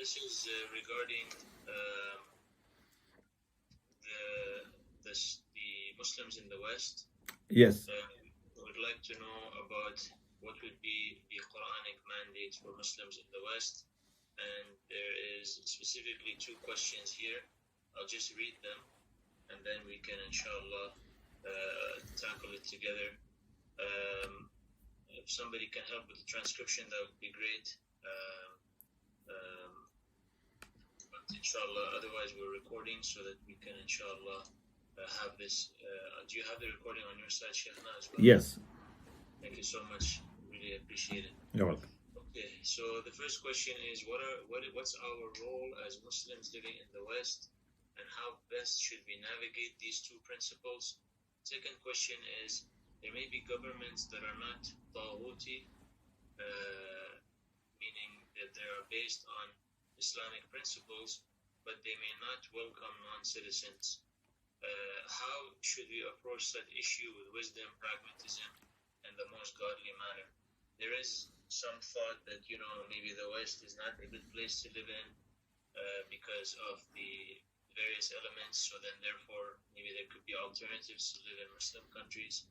this is regarding the Muslims in the West. Yes. We would like to know about what would be the Quranic mandate for Muslims in the West. And there is specifically 2 questions here. I'll just read them, and then we can, inshallah, tackle it together. If somebody can help with the transcription, that would be great. But inshallah, otherwise we're recording so that we can, inshallah, have this. Do you have the recording on your side, Sheikhna, as well? Yes. Thank you so much. Really appreciate it. You're welcome. Okay, so the first question is, what's our role as Muslims living in the West, and how best should we navigate these 2 principles? Second question is, there may be governments that are not taghuti, meaning that they are based on Islamic principles, but they may not welcome non-citizens. How should we approach that issue with wisdom, pragmatism, and the most godly manner? There is some thought that, maybe the West is not a good place to live in because of the various elements, so then therefore maybe there could be alternatives to live in Muslim countries.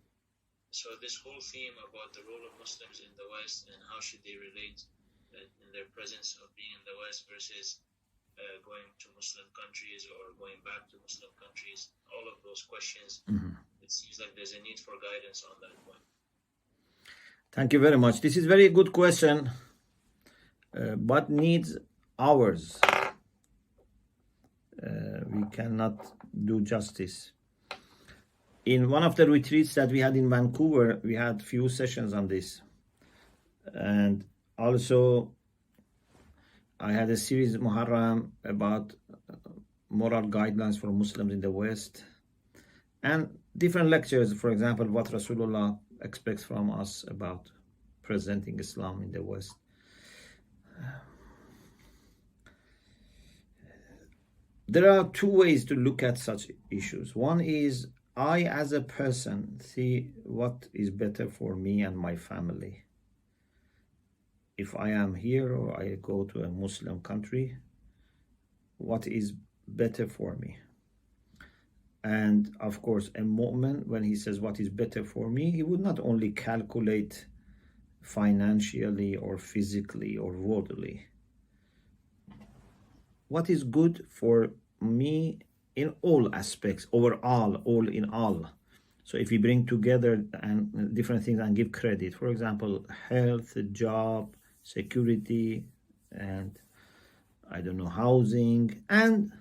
So this whole theme about the role of Muslims in the West and how should they relate in their presence of being in the West versus going to Muslim countries or going back to Muslim countries, all of those questions, It seems like there's a need for guidance on that point. Thank you very much. This is very good question, but needs hours. We cannot do justice. In one of the retreats that we had in Vancouver, we had few sessions on this. And also, I had a series Muharram about moral guidelines for Muslims in the West. And different lectures, for example, what Rasulullah expects from us about presenting Islam in the West. There are 2 ways to look at such issues. One is, I as a person see what is better for me and my family. If I am here or I go to a Muslim country, what is better for me? And of course, a mu'min, when he says what is better for me, he would not only calculate financially or physically or worldly. What is good for me in all aspects, overall, all in all. So if we bring together and different things and give credit, for example, health, job, security, and housing, and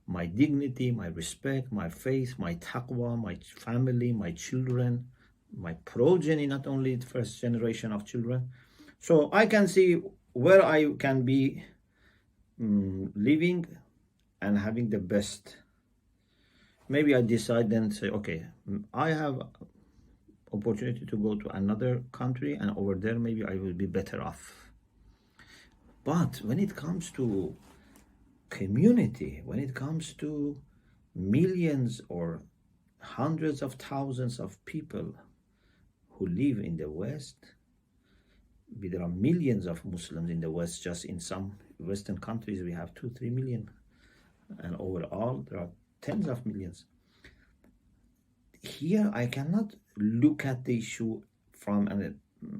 my dignity, my respect, my faith, my taqwa, my family, my children, my progeny, not only the first generation of children. So I can see where I can be living and having the best. Maybe I decide then say, okay, I have opportunity to go to another country, and over there maybe I will be better off. But when it comes to community, when it comes to millions or hundreds of thousands of people who live in the West, there are millions of Muslims in the West. Just in some Western countries we have 2-3 million, and overall there are tens of millions. Here I cannot look at the issue from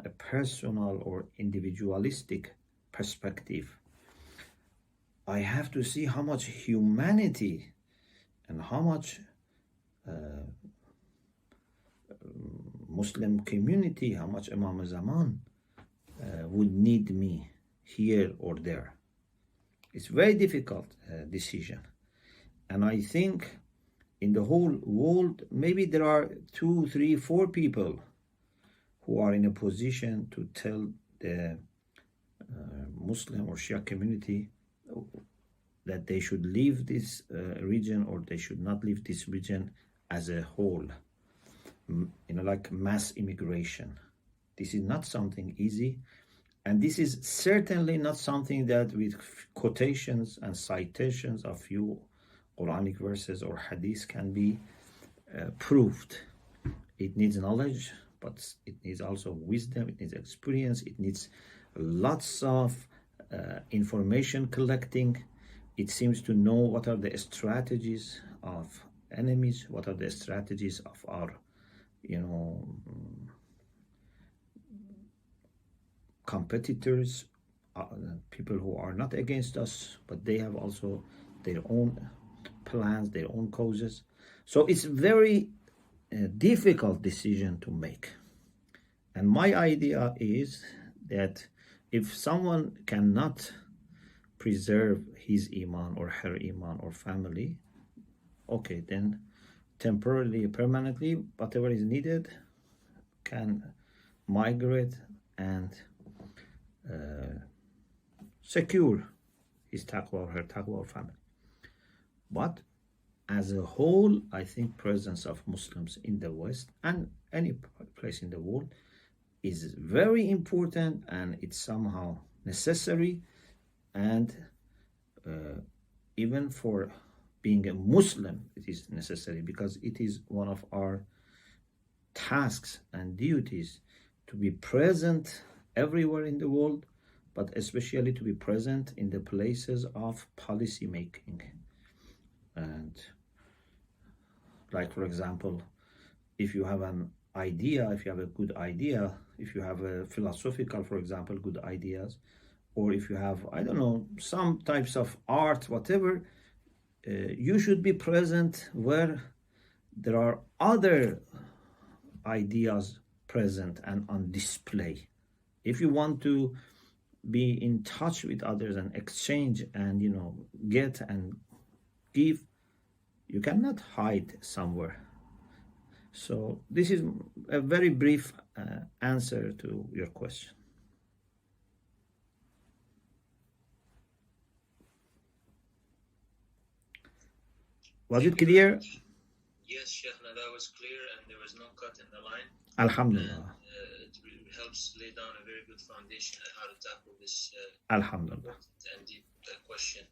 a personal or individualistic perspective. I have to see how much humanity and how much Muslim community, how much Imam Zaman would need me here or there. It's very difficult decision. And I think in the whole world, maybe there are 2, 3, 4 people who are in a position to tell the Muslim or Shia community that they should leave this region or they should not leave this region as a whole, like mass immigration. This is not something easy, and this is certainly not something that with quotations and citations of few Quranic verses or hadith can be proved. It needs knowledge, but it needs also wisdom, it needs experience, it needs lots of information collecting. It seems to know what are the strategies of enemies, what are the strategies of our, competitors, people who are not against us, but they have also their own plans, their own causes. So it's very difficult decision to make. And my idea is that if someone cannot preserve his iman or her iman or family, okay, then temporarily, permanently, whatever is needed, can migrate and secure his taqwa or her taqwa or family. But as a whole, I think presence of Muslims in the West and any place in the world is very important, and it's somehow necessary, and even for being a Muslim, it is necessary, because it is one of our tasks and duties to be present everywhere in the world, but especially to be present in the places of policy making. And like, for example, if you have an idea, if you have a good idea, if you have a philosophical, for example, good ideas, or if you have, I don't know, some types of art, whatever, you should be present where there are other ideas present and on display. If you want to be in touch with others and exchange and, get and give, you cannot hide somewhere. So this is a very brief answer to your question. Was it clear? Yes, Sheikhna, that was clear, and there was no cut in the line. Alhamdulillah. And, it helps lay down a very good foundation on how to tackle this Alhamdulillah. and deep question.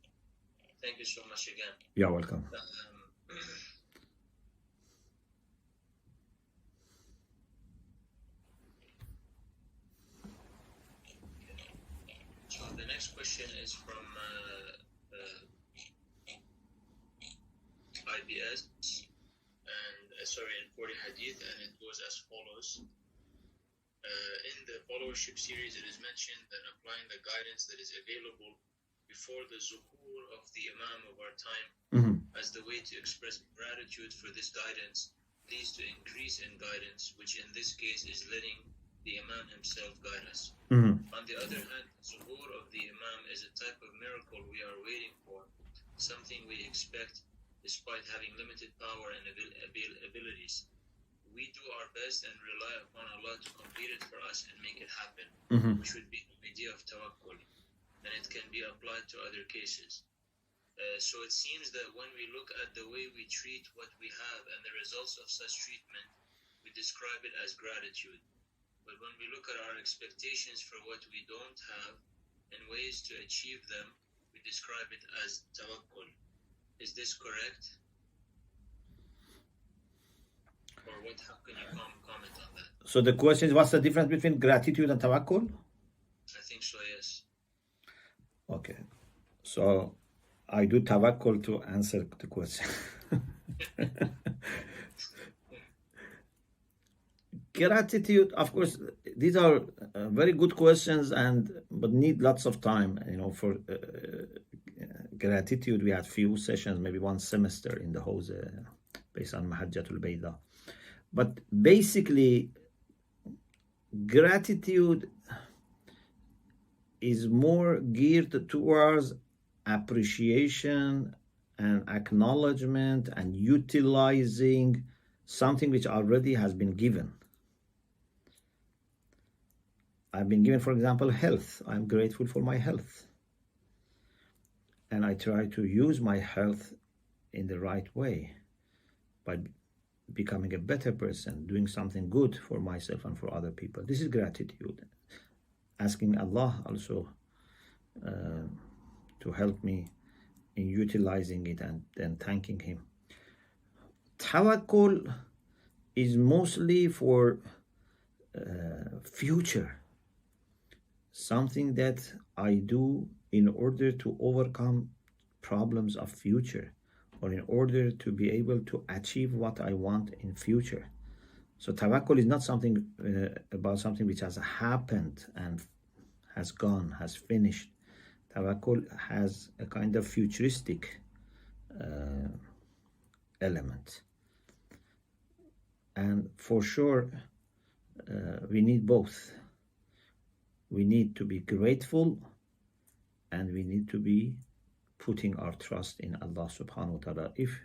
Thank you so much again. You're welcome. So the next question is from IBS, and reporting hadith, and it goes as follows. In the followership series, it is mentioned that applying the guidance that is available before the zuhur of the Imam of our time as the way to express gratitude for this guidance leads to increase in guidance, which in this case is letting the Imam himself guide us. On the other hand, zuhur of the Imam is a type of miracle we are waiting for, something we expect despite having limited power and abilities. We do our best and rely upon Allah to complete it for us and make it happen, which would be the idea of tawakkul, and it can be applied to other cases. So it seems that when we look at the way we treat what we have and the results of such treatment, we describe it as gratitude. But when we look at our expectations for what we don't have and ways to achieve them, we describe it as tawakkul. Is this correct? Or what? How can you comment on that? So the question is, what's the difference between gratitude and tawakkul? I think so, yes. Okay. So I do tawakkul to answer the question. Gratitude, of course, these are very good questions, but need lots of time. For gratitude, we had few sessions, maybe one semester in the Hose, based on Mahajjatul Bayda. But basically, gratitude is more geared towards appreciation and acknowledgement and utilizing something which already has been given. I've been given, for example, health. I'm grateful for my health. And I try to use my health in the right way by becoming a better person, doing something good for myself and for other people. This is gratitude. Asking Allah also to help me in utilizing it and then thanking Him. Tawakkul is mostly for future. something that I do in order to overcome problems of future, or in order to be able to achieve what I want in future. So tawakkul is not something about something which has happened and has gone, has finished. Tawakkul has a kind of futuristic element. And for sure, we need both. We need to be grateful, and we need to be putting our trust in Allah subhanahu wa ta'ala. If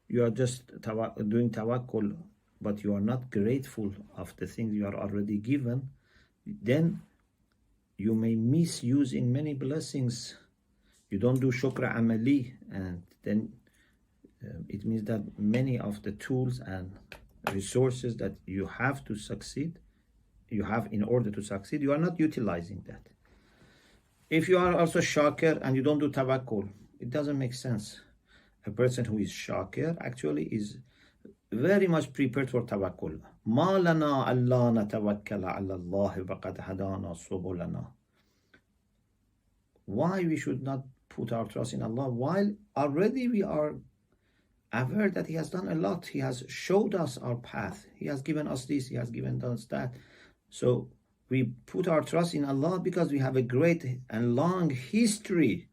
you are just doing tawakkul, but you are not grateful of the things you are already given, then you may misuse in many blessings. You don't do shukr amali, and then it means that many of the tools and resources that you have to succeed, you have in order to succeed, you are not utilizing that. If you are also shakir and you don't do tawakkul, it doesn't make sense. A person who is shakir actually is very much prepared for tawakkul. Ma lana alla natawakkala ala Allah wa qad hadana subulana. Why we should not put our trust in Allah while already we are aware that He has done a lot. He has showed us our path. He has given us this, He has given us that. So we put our trust in Allah because we have a great and long history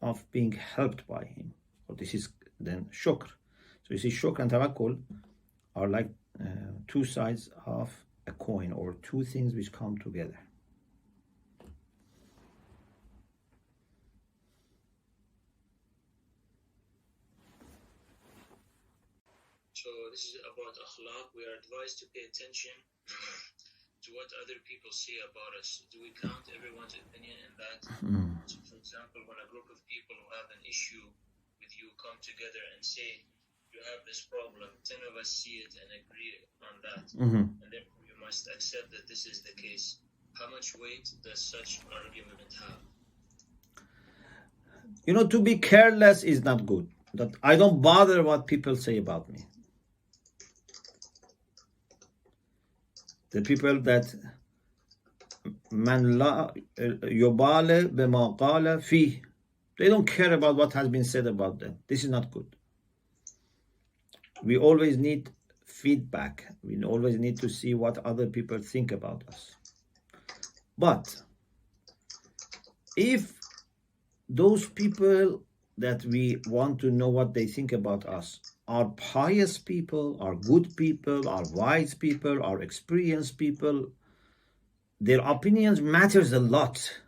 of being helped by Him. So this is then shukr. So you see, shukr and tawakkul are like two sides of a coin, or two things which come together. So this is about akhlaq. We are advised to pay attention to what other people say about us. Do we count everyone's opinion in that? So for example, when a group of people who have an issue with you come together and say, you have this problem, 10 of us see it and agree on that, and then you must accept that this is the case. How much weight does such argument have? You know, to be careless is not good. That I don't bother what people say about me. The people that man la yubale bima qala fi, they don't care about what has been said about them. This is not good. We always need feedback. We always need to see what other people think about us. But if those people that we want to know what they think about us are pious people, are good people, are wise people, are experienced people, their opinions matters a lot.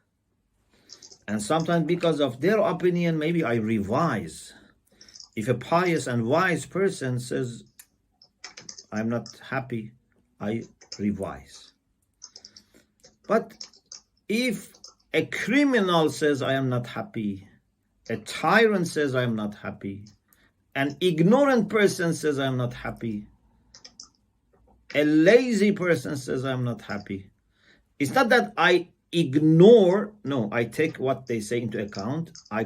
And sometimes because of their opinion, maybe I revise. If a pious and wise person says, I'm not happy, I revise. But if a criminal says, I am not happy, a tyrant says, I am not happy, an ignorant person says, I am not happy, a lazy person says, I am not happy, it's not that I ignore, no, I take what they say into account, I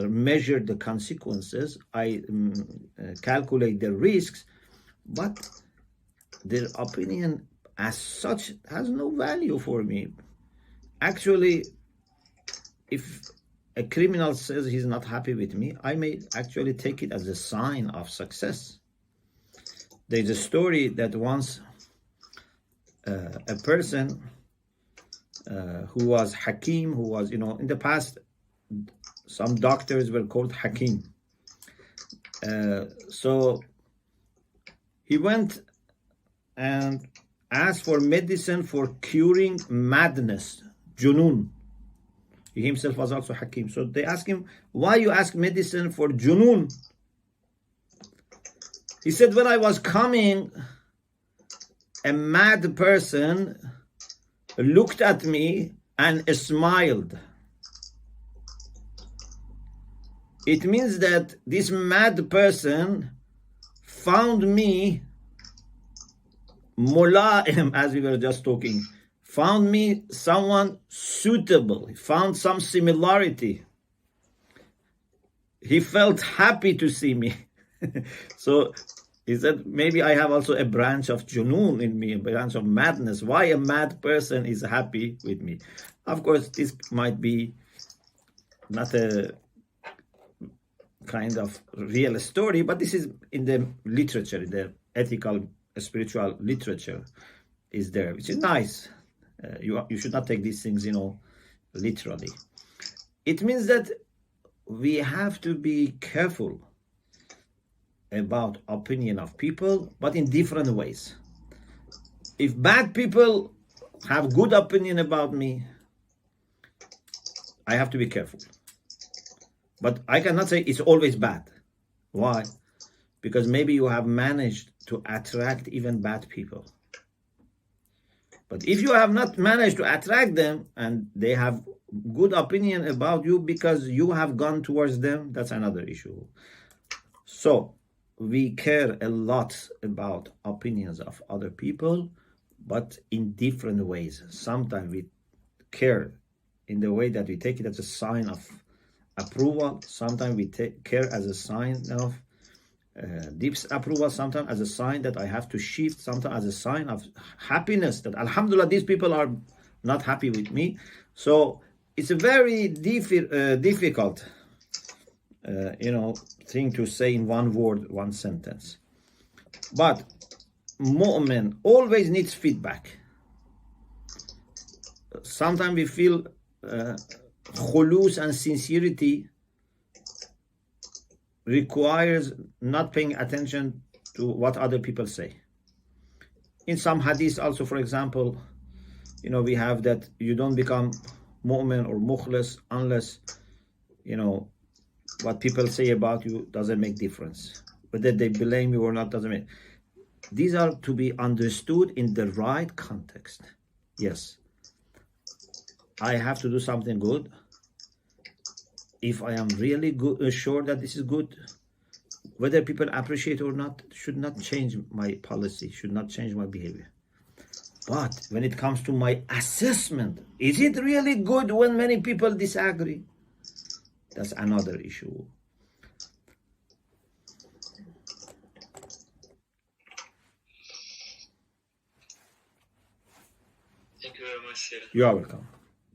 measure the consequences, I calculate the risks, but their opinion as such has no value for me. Actually, if a criminal says he's not happy with me, I may actually take it as a sign of success. There's a story that once a person who was Hakim, who was, in the past, some doctors were called Hakim. So he went and asked for medicine for curing madness, junun. He himself was also Hakim. So they asked him, why you ask medicine for junun? He said, when I was coming, a mad person looked at me and smiled. It means that this mad person found me mula'im, as we were just talking, found me someone suitable, he found some similarity. He felt happy to see me. So he said, maybe I have also a branch of junun in me, a branch of madness. Why a mad person is happy with me? Of course, this might be not a kind of real story, but this is in the literature, in the ethical, spiritual literature is there, which is nice. You should not take these things, literally. It means that we have to be careful about opinion of people, but in different ways. If bad people have good opinion about me, I have to be careful. But I cannot say it's always bad. Why? Because maybe you have managed to attract even bad people. But if you have not managed to attract them and they have good opinion about you because you have gone towards them, that's another issue. So we care a lot about opinions of other people, but in different ways. Sometimes we care in the way that we take it as a sign of approval. Sometimes we care as a sign of disapproval. Sometimes as a sign that I have to shift. Sometimes as a sign of happiness that Alhamdulillah, these people are not happy with me. So it's a very difficult thing to say in one word, one sentence. But mu'min always needs feedback. Sometimes we feel khulus and sincerity requires not paying attention to what other people say. In some hadiths also, for example, we have that you don't become mu'min or mukhlis unless, what people say about you doesn't make difference. Whether they blame you or not doesn't make. These are to be understood in the right context. Yes, I have to do something good. If I am really good, sure that this is good, whether people appreciate or not, should not change my policy, should not change my behavior. But when it comes to my assessment, is it really good when many people disagree? That's another issue. Thank you very much, Sheikh. You are welcome.